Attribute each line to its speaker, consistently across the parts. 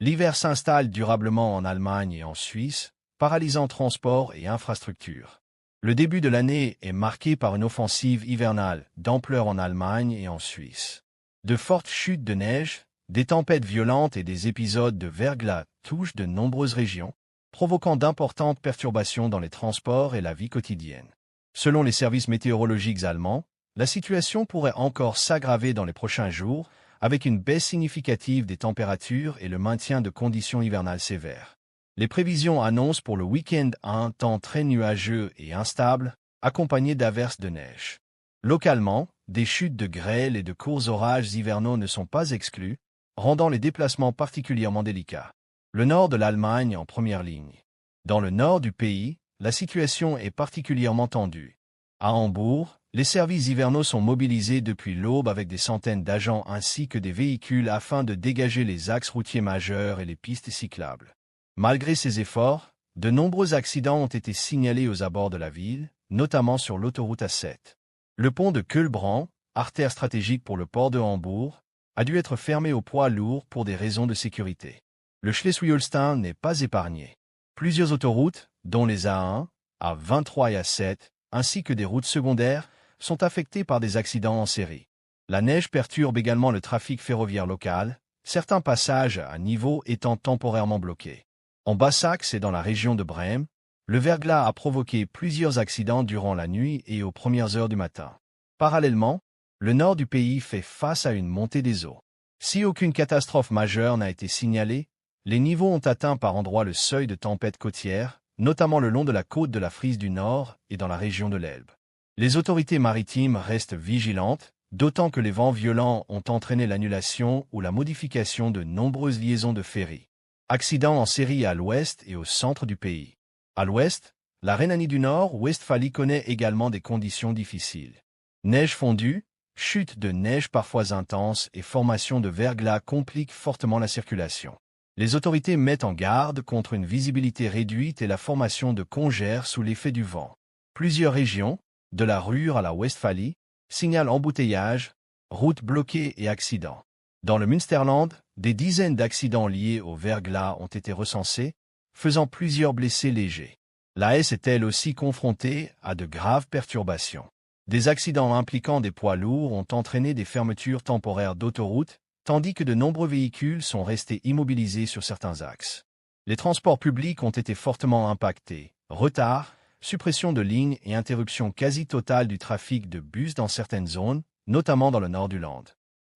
Speaker 1: L'hiver s'installe durablement en Allemagne et en Suisse, paralysant transport et infrastructures. Le début de l'année est marqué par une offensive hivernale d'ampleur en Allemagne et en Suisse. De fortes chutes de neige, des tempêtes violentes et des épisodes de verglas touchent de nombreuses régions, provoquant d'importantes perturbations dans les transports et la vie quotidienne. Selon les services météorologiques allemands, la situation pourrait encore s'aggraver dans les prochains jours, avec une baisse significative des températures et le maintien de conditions hivernales sévères. Les prévisions annoncent pour le week-end un temps très nuageux et instable, accompagné d'averses de neige. Localement, des chutes de grêle et de courts orages hivernaux ne sont pas exclus, rendant les déplacements particulièrement délicats. Le nord de l'Allemagne en première ligne. Dans le nord du pays, la situation est particulièrement tendue. À Hambourg, les services hivernaux sont mobilisés depuis l'aube avec des centaines d'agents ainsi que des véhicules afin de dégager les axes routiers majeurs et les pistes cyclables. Malgré ces efforts, de nombreux accidents ont été signalés aux abords de la ville, notamment sur l'autoroute A7. Le pont de Kölbrand, artère stratégique pour le port de Hambourg, a dû être fermé aux poids lourds pour des raisons de sécurité. Le Schleswig-Holstein n'est pas épargné. Plusieurs autoroutes, dont les A1, A23 et A7, ainsi que des routes secondaires, sont affectées par des accidents en série. La neige perturbe également le trafic ferroviaire local, certains passages à niveau étant temporairement bloqués. En Bas-Saxe et dans la région de Brême, le verglas a provoqué plusieurs accidents durant la nuit et aux premières heures du matin. Parallèlement, le nord du pays fait face à une montée des eaux. Si aucune catastrophe majeure n'a été signalée, les niveaux ont atteint par endroits le seuil de tempête côtière, notamment le long de la côte de la Frise du Nord et dans la région de l'Elbe. Les autorités maritimes restent vigilantes, d'autant que les vents violents ont entraîné l'annulation ou la modification de nombreuses liaisons de ferry. Accidents en série à l'ouest et au centre du pays. À l'ouest, la Rhénanie du Nord-Westphalie connaît également des conditions difficiles. Neige fondue, chute de neige parfois intense et formation de verglas compliquent fortement la circulation. Les autorités mettent en garde contre une visibilité réduite et la formation de congères sous l'effet du vent. Plusieurs régions, de la Ruhr à la Westphalie, signalent embouteillages, routes bloquées et accidents. Dans le Münsterland, des dizaines d'accidents liés au verglas ont été recensés, faisant plusieurs blessés légers. La Hesse est elle aussi confrontée à de graves perturbations. Des accidents impliquant des poids lourds ont entraîné des fermetures temporaires d'autoroutes, tandis que de nombreux véhicules sont restés immobilisés sur certains axes. Les transports publics ont été fortement impactés. Retards, suppression de lignes et interruption quasi totale du trafic de bus dans certaines zones, notamment dans le nord du Land.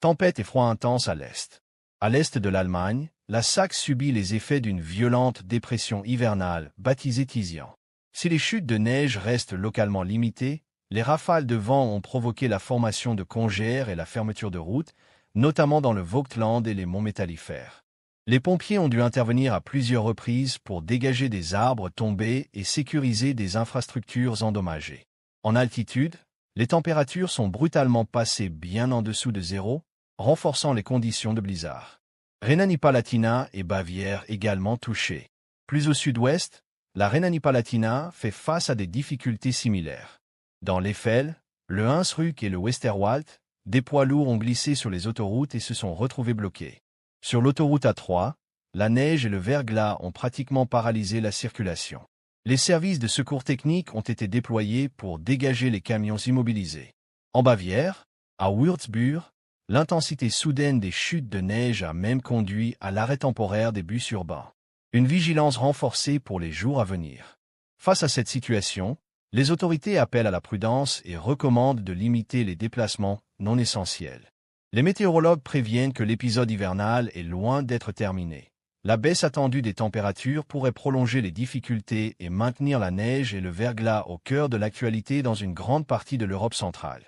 Speaker 1: Tempête et froid intense à l'est. À l'est de l'Allemagne, la Saxe subit les effets d'une violente dépression hivernale, baptisée Tizian. Si les chutes de neige restent localement limitées, les rafales de vent ont provoqué la formation de congères et la fermeture de routes, notamment dans le Vogtland et les monts métallifères. Les pompiers ont dû intervenir à plusieurs reprises pour dégager des arbres tombés et sécuriser des infrastructures endommagées. En altitude, les températures sont brutalement passées bien en dessous de zéro, renforçant les conditions de blizzard. Rhénanie-Palatinat et Bavière également touchées. Plus au sud-ouest, la Rhénanie-Palatinat fait face à des difficultés similaires. Dans l'Eifel, le Hunsrück et le Westerwald, des poids lourds ont glissé sur les autoroutes et se sont retrouvés bloqués. Sur l'autoroute A3, la neige et le verglas ont pratiquement paralysé la circulation. Les services de secours techniques ont été déployés pour dégager les camions immobilisés. En Bavière, à Würzburg, l'intensité soudaine des chutes de neige a même conduit à l'arrêt temporaire des bus urbains. Une vigilance renforcée pour les jours à venir. Face à cette situation, les autorités appellent à la prudence et recommandent de limiter les déplacements non essentiels. Les météorologues préviennent que l'épisode hivernal est loin d'être terminé. La baisse attendue des températures pourrait prolonger les difficultés et maintenir la neige et le verglas au cœur de l'actualité dans une grande partie de l'Europe centrale.